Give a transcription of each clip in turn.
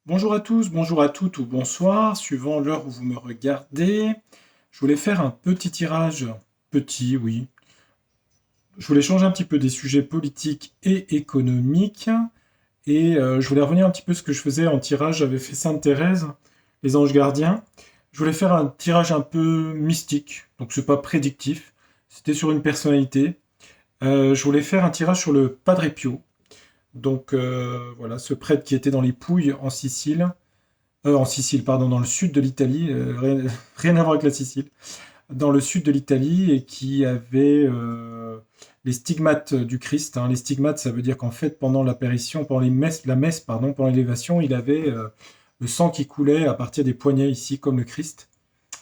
Bonjour à tous, bonjour à toutes ou bonsoir, suivant l'heure où vous me regardez. Je voulais faire un petit tirage, petit, oui. Je voulais changer un petit peu des sujets politiques et économiques. Je voulais revenir un petit peu à ce que je faisais en tirage. J'avais fait Sainte-Thérèse, les anges gardiens. Je voulais faire un tirage un peu mystique, donc c'est pas prédictif. C'était sur une personnalité. Je voulais faire un tirage sur le Padre Pio. Voilà, ce prêtre qui était dans les Pouilles en Sicile, pardon, dans le sud de l'Italie, rien à voir avec la Sicile, dans le sud de l'Italie et qui avait les stigmates du Christ, hein. Les stigmates, ça veut dire qu'en fait, pendant l'apparition, pendant la messe, pardon, pendant l'élévation, il avait le sang qui coulait à partir des poignets ici, comme le Christ.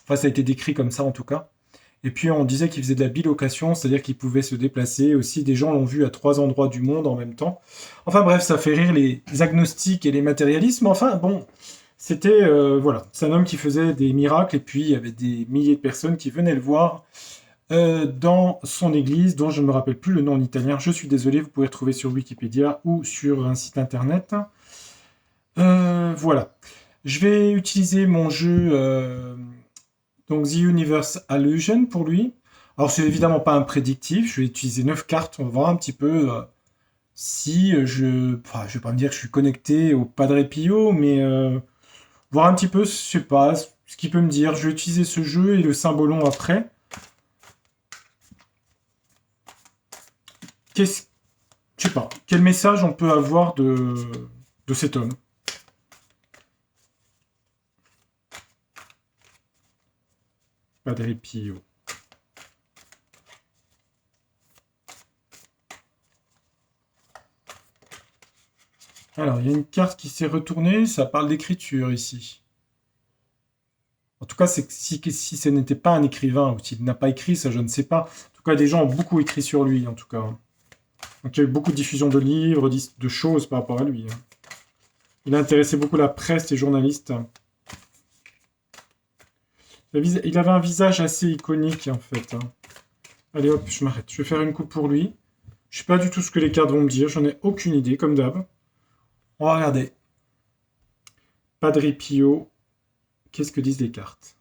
Enfin, ça a été décrit comme ça en tout cas. Et puis on disait qu'il faisait de la bilocation, c'est-à-dire qu'il pouvait se déplacer. Aussi, des gens l'ont vu à 3 endroits du monde en même temps. Enfin bref, ça fait rire les agnostiques et les matérialistes, mais enfin bon, c'était voilà, c'est un homme qui faisait des miracles et puis il y avait des milliers de personnes qui venaient le voir dans son église, dont je ne me rappelle plus le nom en italien. Je suis désolé, vous pouvez retrouver sur Wikipédia ou sur un site internet. Voilà. Je vais utiliser mon jeu donc The Universe Illusion pour lui. Alors c'est évidemment pas un prédictif, je vais utiliser 9 cartes, on va voir un petit peu si je... Enfin, je vais pas me dire que je suis connecté au Padre Pio, mais voir un petit peu, je sais pas, ce qu'il peut me dire. Je vais utiliser ce jeu et le symbolon après. Qu'est-ce... Je sais pas, quel message on peut avoir de cet homme. Padre Pio. Alors, il y a une carte qui s'est retournée, ça parle d'écriture ici. En tout cas, c'est si ce n'était pas un écrivain, ou s'il n'a pas écrit, ça je ne sais pas. En tout cas, des gens ont beaucoup écrit sur lui, en tout cas. Donc il y a eu beaucoup de diffusion de livres, de choses par rapport à lui, hein. Il a intéressé beaucoup la presse, les journalistes. Il avait un visage assez iconique, en fait, hein. Allez hop, je m'arrête. Je vais faire une coupe pour lui. Je sais pas du tout ce que les cartes vont me dire, j'en ai aucune idée, comme d'hab. On va regarder. Padre Pio, qu'est-ce que disent les cartes?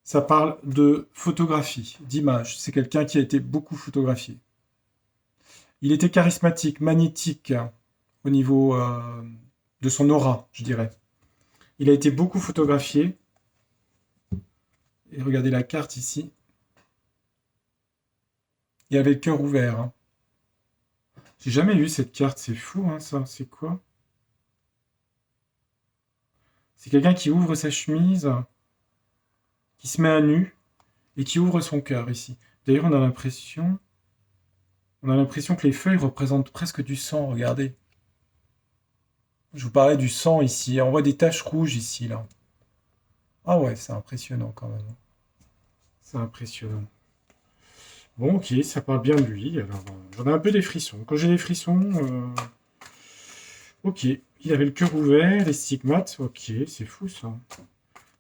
Ça parle de photographie, d'image. C'est quelqu'un qui a été beaucoup photographié. Il était charismatique, magnétique au niveau de son aura, je dirais. Il a été beaucoup photographié. Et regardez la carte ici. Il avait le cœur ouvert, hein. J'ai jamais eu cette carte, c'est fou, hein, ça. C'est quoi? C'est quelqu'un qui ouvre sa chemise, qui se met à nu et qui ouvre son cœur ici. D'ailleurs, on a l'impression que les feuilles représentent presque du sang. Regardez. Je vous parlais du sang ici. On voit des taches rouges ici, là. Ah ouais, c'est impressionnant quand même. C'est impressionnant. Bon, ok, ça parle bien de lui. Alors, j'en ai un peu des frissons. Quand j'ai des frissons, ok. Il avait le cœur ouvert, les stigmates. Ok, c'est fou ça.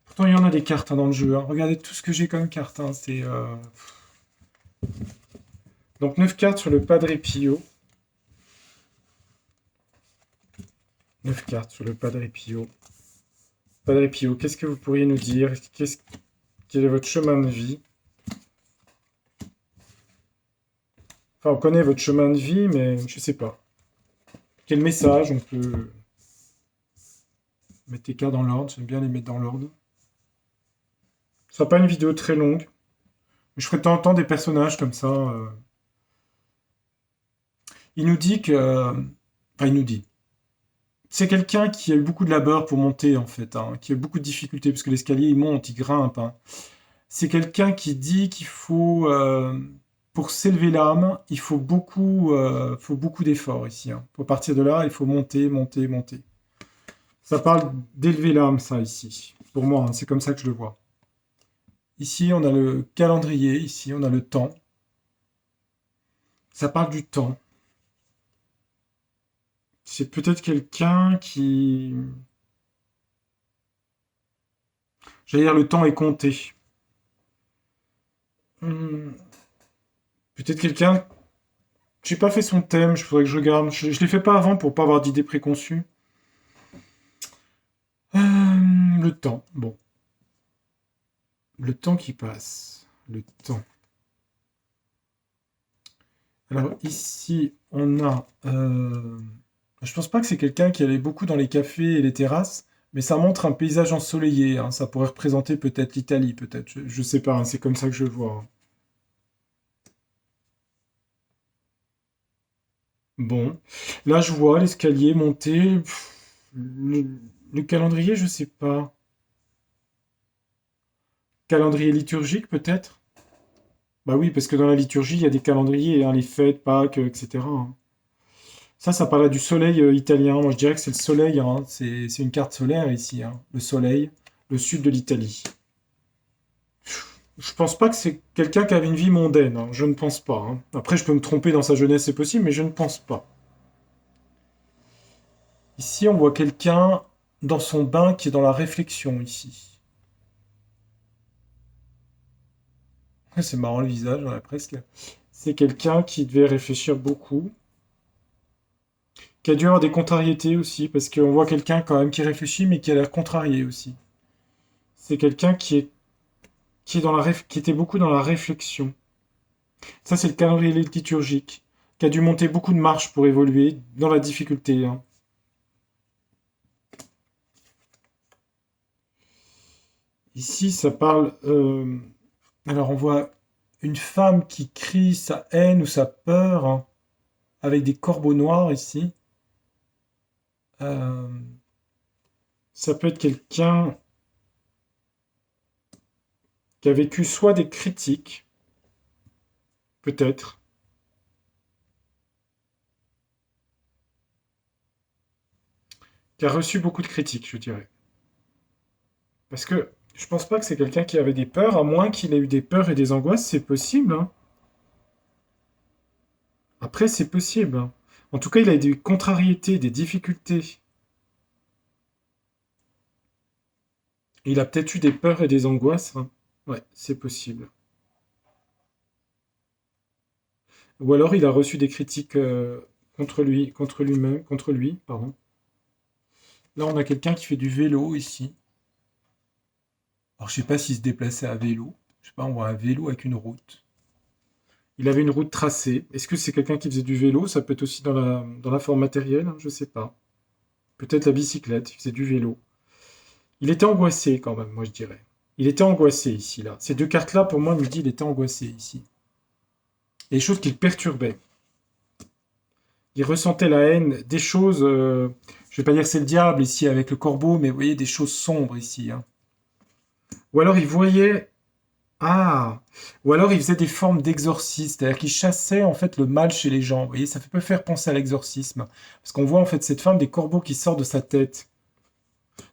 Pourtant, il y en a des cartes, hein, dans le jeu, hein. Regardez tout ce que j'ai comme carte, hein. C'est donc 9 cartes sur le Padre Pio. 9 cartes sur le Padre Pio. Padre Pio, qu'est-ce que vous pourriez nous dire? Quel est votre chemin de vie? Enfin, on connaît votre chemin de vie, mais je sais pas. Quel message on peut mettre les cartes dans l'ordre? J'aime bien les mettre dans l'ordre. Ce sera pas une vidéo très longue, mais je ferai de temps en temps des personnages comme ça. Il nous dit que... Enfin, il nous dit. C'est quelqu'un qui a eu beaucoup de labeur pour monter, en fait, hein, qui a eu beaucoup de difficultés, parce que l'escalier, il monte, il grimpe, hein. C'est quelqu'un qui dit qu'il faut, pour s'élever l'âme, il faut beaucoup d'efforts ici, hein. Pour partir de là, il faut monter, monter, monter. Ça parle d'élever l'âme, ça, ici. Pour moi, hein, c'est comme ça que je le vois. Ici, on a le calendrier, ici, on a le temps. Ça parle du temps. C'est peut-être quelqu'un qui... J'allais dire, le temps est compté. Hmm, peut-être quelqu'un... J'ai pas fait son thème, je faudrait que je regarde. Je l'ai fait pas avant pour pas avoir d'idées préconçues. le temps. Bon, le temps qui passe. Le temps. Alors ici, on a... je pense pas que c'est quelqu'un qui allait beaucoup dans les cafés et les terrasses, mais ça montre un paysage ensoleillé, hein. Ça pourrait représenter peut-être l'Italie, peut-être. Je sais pas, hein, c'est comme ça que je le vois, hein. Bon, là je vois l'escalier monter. Le calendrier, je sais pas. Calendrier liturgique, peut-être? Bah oui, parce que dans la liturgie, il y a des calendriers, hein, les fêtes, Pâques, etc., hein. Ça parlait du soleil italien. Moi, je dirais que c'est le soleil, hein. C'est une carte solaire ici, hein. Le soleil, le sud de l'Italie. Je pense pas que c'est quelqu'un qui avait une vie mondaine, hein. Je ne pense pas, hein. Après, je peux me tromper dans sa jeunesse, c'est possible, mais je ne pense pas. Ici, on voit quelqu'un dans son bain qui est dans la réflexion, ici. C'est marrant le visage, ouais, presque. C'est quelqu'un qui devait réfléchir beaucoup, qui a dû avoir des contrariétés aussi, parce qu'on voit quelqu'un quand même qui réfléchit, mais qui a l'air contrarié aussi. C'est quelqu'un qui est qui était beaucoup dans la réflexion. Ça, c'est le calendrier liturgique, qui a dû monter beaucoup de marches pour évoluer dans la difficulté, hein. Ici, ça parle. Alors, on voit une femme qui crie sa haine ou sa peur, hein, avec des corbeaux noirs ici. Euh, Ça peut être quelqu'un qui a vécu soit des critiques, peut-être, qui a reçu beaucoup de critiques, je dirais. Parce que je pense pas que c'est quelqu'un qui avait des peurs, à moins qu'il ait eu des peurs et des angoisses, c'est possible, hein. Après, c'est possible, hein. En tout cas, il a eu des contrariétés, des difficultés. Il a peut-être eu des peurs et des angoisses, hein. Ouais, c'est possible. Ou alors il a reçu des critiques contre lui, contre lui-même, contre lui, pardon. Là, on a quelqu'un qui fait du vélo ici. Alors, je sais pas s'il se déplaçait à vélo. Je sais pas, on voit un vélo avec une route. Il avait une route tracée. Est-ce que c'est quelqu'un qui faisait du vélo? Ça peut être aussi dans la forme matérielle, hein, je sais pas. Peut-être la bicyclette, il faisait du vélo. Il était angoissé quand même, moi je dirais. Il était angoissé ici, là. Ces deux cartes-là, pour moi, me disent qu'il était angoissé ici. Et des choses qui le perturbaient. Il ressentait la haine, des choses. Je vais pas dire que c'est le diable ici avec le corbeau, mais vous voyez des choses sombres ici, hein. Ou alors il voyait. Ah! Ou alors il faisait des formes d'exorcisme, c'est-à-dire qu'il chassait en fait le mal chez les gens. Vous voyez, ça peut faire penser à l'exorcisme. Parce qu'on voit en fait cette femme des corbeaux qui sort de sa tête.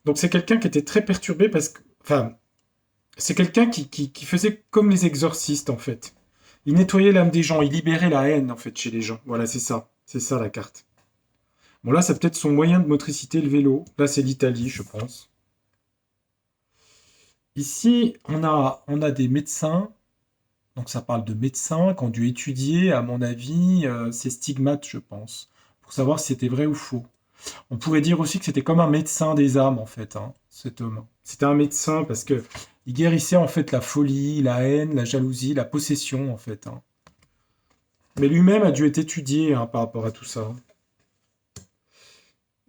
Donc c'est quelqu'un qui était très perturbé parce que. Enfin, c'est quelqu'un qui faisait comme les exorcistes en fait. Il nettoyait l'âme des gens, il libérait la haine en fait chez les gens. Voilà, c'est ça. C'est ça la carte. Bon là, c'est peut-être son moyen de motricité, le vélo. Là, c'est l'Italie, je pense. Ici, on a des médecins. Donc ça parle de médecins qui ont dû étudier, à mon avis, ces stigmates, je pense, pour savoir si c'était vrai ou faux. On pourrait dire aussi que c'était comme un médecin des âmes, en fait, hein, cet homme. C'était un médecin parce que il guérissait en fait la folie, la haine, la jalousie, la possession, en fait, hein. Mais lui-même a dû être étudié, hein, par rapport à tout ça, hein.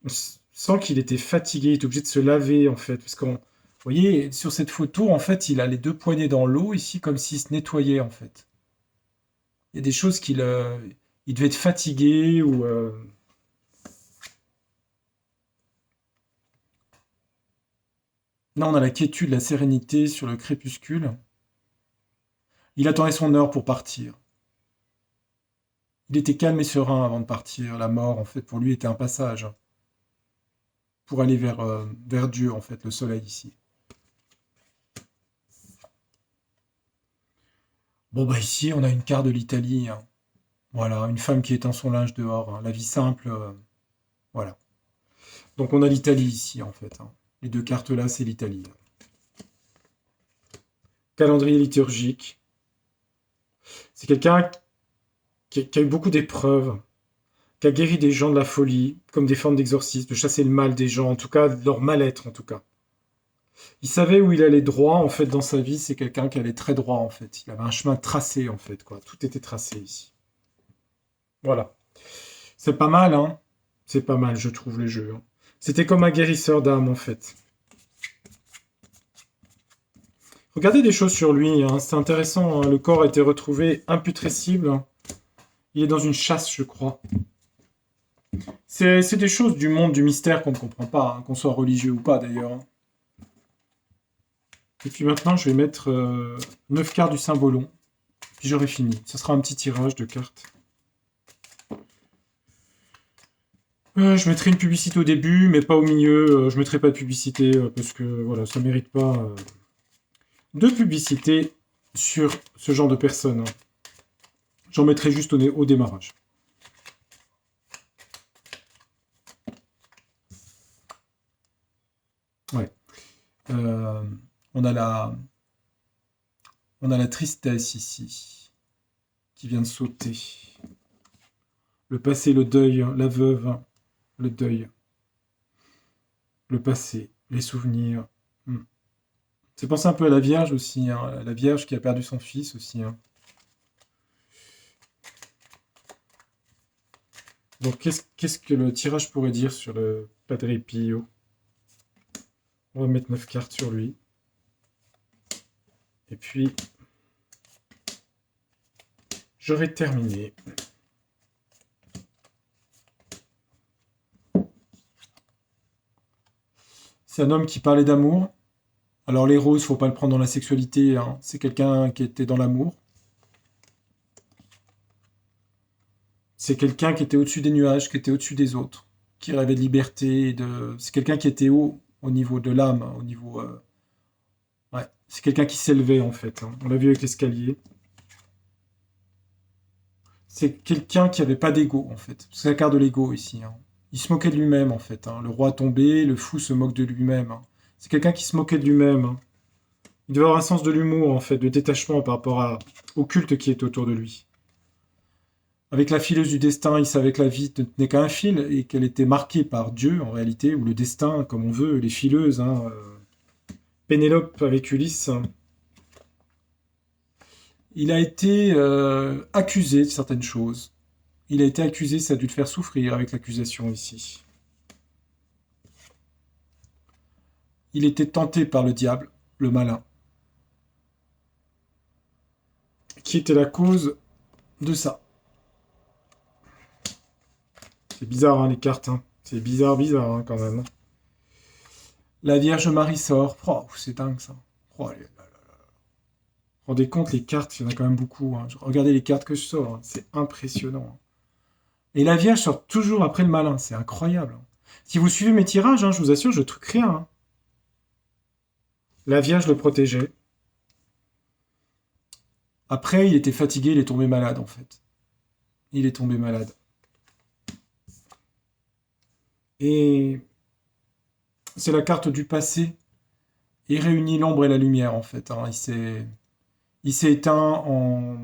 On sent qu'il était fatigué, il était obligé de se laver, en fait, parce qu'on, vous voyez, sur cette photo, en fait, il a les deux poignets dans l'eau, ici, comme s'il se nettoyait, en fait. Il y a des choses il devait être fatigué ou là on a la quiétude, la sérénité sur le crépuscule. Il attendait son heure pour partir. Il était calme et serein avant de partir. La mort en fait pour lui était un passage pour aller vers Dieu en fait, le soleil ici. Bon bah ici on a une carte de l'Italie, hein. Voilà, une femme qui étend son linge dehors, hein. La vie simple, voilà. Donc on a l'Italie ici en fait, hein. Les deux cartes là c'est l'Italie. Calendrier liturgique. C'est quelqu'un qui a eu beaucoup d'épreuves, qui a guéri des gens de la folie, comme des formes d'exorcisme, de chasser le mal des gens, en tout cas, de leur mal-être, en tout cas. Il savait où il allait droit, en fait, dans sa vie. C'est quelqu'un qui allait très droit, en fait. Il avait un chemin tracé, en fait, quoi. Tout était tracé ici. Voilà. C'est pas mal, hein. C'est pas mal, je trouve, les jeux, hein. C'était comme un guérisseur d'âme, en fait. Regardez des choses sur lui, hein. C'est intéressant, hein. Le corps a été retrouvé imputrescible, hein. Il est dans une chasse, je crois. C'est des choses du monde du mystère qu'on ne comprend pas, hein, qu'on soit religieux ou pas, d'ailleurs, hein. Et puis maintenant, je vais mettre 9 cartes du Symbolon. Puis j'aurai fini. Ce sera un petit tirage de cartes. Je mettrai une publicité au début, mais pas au milieu. Je mettrai pas de publicité parce que voilà, ça mérite pas de publicité sur ce genre de personnes, hein. J'en mettrai juste au démarrage. Ouais. On a la tristesse ici qui vient de sauter. Le passé, le deuil, la veuve, le deuil. Le passé, les souvenirs. C'est penser un peu à la Vierge aussi, hein. La Vierge qui a perdu son fils aussi, hein. Donc qu'est-ce que le tirage pourrait dire sur le Padre Pio? On va mettre 9 cartes sur lui. Et puis, j'aurai terminé. C'est un homme qui parlait d'amour. Alors les roses, faut pas le prendre dans la sexualité, hein. C'est quelqu'un qui était dans l'amour. C'est quelqu'un qui était au-dessus des nuages, qui était au-dessus des autres, qui rêvait de liberté. C'est quelqu'un qui était haut au niveau de l'âme, hein, au niveau... Ouais, c'est quelqu'un qui s'élevait en fait, hein. On l'a vu avec l'escalier. C'est quelqu'un qui avait pas d'ego en fait. C'est la carte de l'ego ici, hein. Il se moquait de lui-même en fait, hein. Le roi tombé, le fou se moque de lui-même, hein. C'est quelqu'un qui se moquait de lui-même, hein. Il devait avoir un sens de l'humour en fait, de détachement par rapport au culte qui est autour de lui. Avec la fileuse du destin, il savait que la vie ne tenait qu'à un fil et qu'elle était marquée par Dieu en réalité, ou le destin, comme on veut, les fileuses, hein. Pénélope avec Ulysse. Il a été accusé de certaines choses. Il a été accusé, ça a dû le faire souffrir avec l'accusation ici. Il était tenté par le diable, le malin, qui était la cause de ça. C'est bizarre, hein, les cartes, hein. C'est bizarre, hein, quand même. La Vierge Marie sort. Oh, c'est dingue, ça. Oh, rendez compte, les cartes, il y en a quand même beaucoup, hein. Regardez les cartes que je sors, hein. C'est impressionnant, hein. Et la Vierge sort toujours après le malin, c'est incroyable, hein. Si vous suivez mes tirages, hein, je vous assure, je truque rien, hein. La Vierge le protégeait. Après, il était fatigué, il est tombé malade, en fait. Il est tombé malade. Et c'est la carte du passé. Il réunit l'ombre et la lumière, en fait, hein. Il s'est éteint en...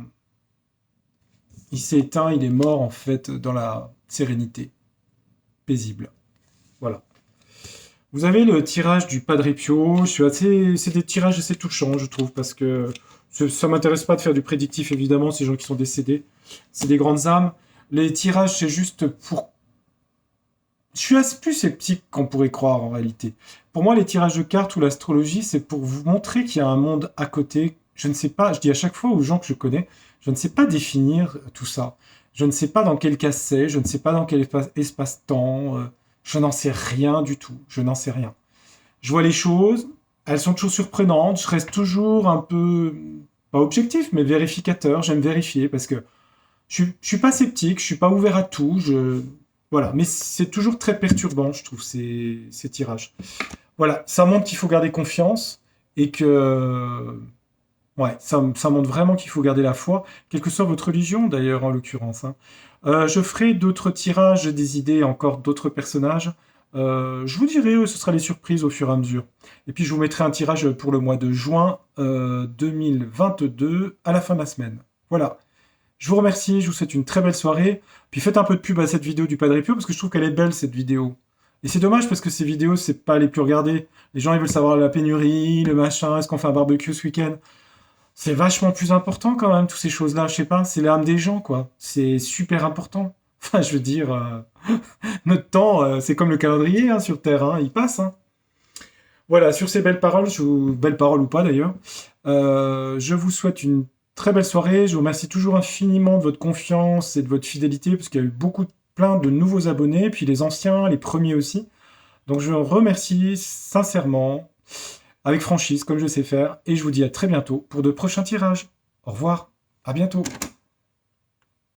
Il s'est éteint, il est mort, en fait, dans la sérénité. Paisible. Voilà. Vous avez le tirage du Padre Pio. C'est des tirages assez touchants, je trouve, parce que ça m'intéresse pas de faire du prédictif, évidemment, ces gens qui sont décédés. C'est des grandes âmes. Les tirages, c'est juste pour... Je suis assez plus sceptique qu'on pourrait croire, en réalité. Pour moi, les tirages de cartes ou l'astrologie, c'est pour vous montrer qu'il y a un monde à côté. Je ne sais pas, je dis à chaque fois aux gens que je connais, je ne sais pas définir tout ça. Je ne sais pas dans quel cas c'est, je ne sais pas dans quel espace-temps. Je n'en sais rien du tout. Je n'en sais rien. Je vois les choses, elles sont toujours surprenantes. Je reste toujours un peu, pas objectif, mais vérificateur. J'aime vérifier parce que je suis pas sceptique, je suis pas ouvert à tout. Voilà, mais c'est toujours très perturbant, je trouve, ces tirages. Voilà, ça montre qu'il faut garder confiance et que... Ouais, ça montre vraiment qu'il faut garder la foi, quelle que soit votre religion d'ailleurs en l'occurrence, hein. Je ferai d'autres tirages des idées, encore d'autres personnages. Je vous dirai, ce sera les surprises au fur et à mesure. Et puis je vous mettrai un tirage pour le mois de juin 2022 à la fin de la semaine. Voilà. Je vous remercie, je vous souhaite une très belle soirée. Puis faites un peu de pub à cette vidéo du Padre Pio parce que je trouve qu'elle est belle cette vidéo. Et c'est dommage parce que ces vidéos, c'est pas les plus regardées. Les gens, ils veulent savoir la pénurie, le machin, est-ce qu'on fait un barbecue ce week-end? C'est vachement plus important quand même, toutes ces choses-là. Je sais pas, c'est l'âme des gens, quoi. C'est super important. Enfin, je veux dire, notre temps, c'est comme le calendrier hein, sur Terre, hein, il passe. Hein. Voilà, sur ces belles paroles, belles paroles ou pas d'ailleurs, je vous souhaite une très belle soirée. Je vous remercie toujours infiniment de votre confiance et de votre fidélité, parce qu'il y a eu plein de nouveaux abonnés, puis les anciens, les premiers aussi. Donc je vous remercie sincèrement, avec franchise, comme je sais faire, et je vous dis à très bientôt pour de prochains tirages. Au revoir, à bientôt.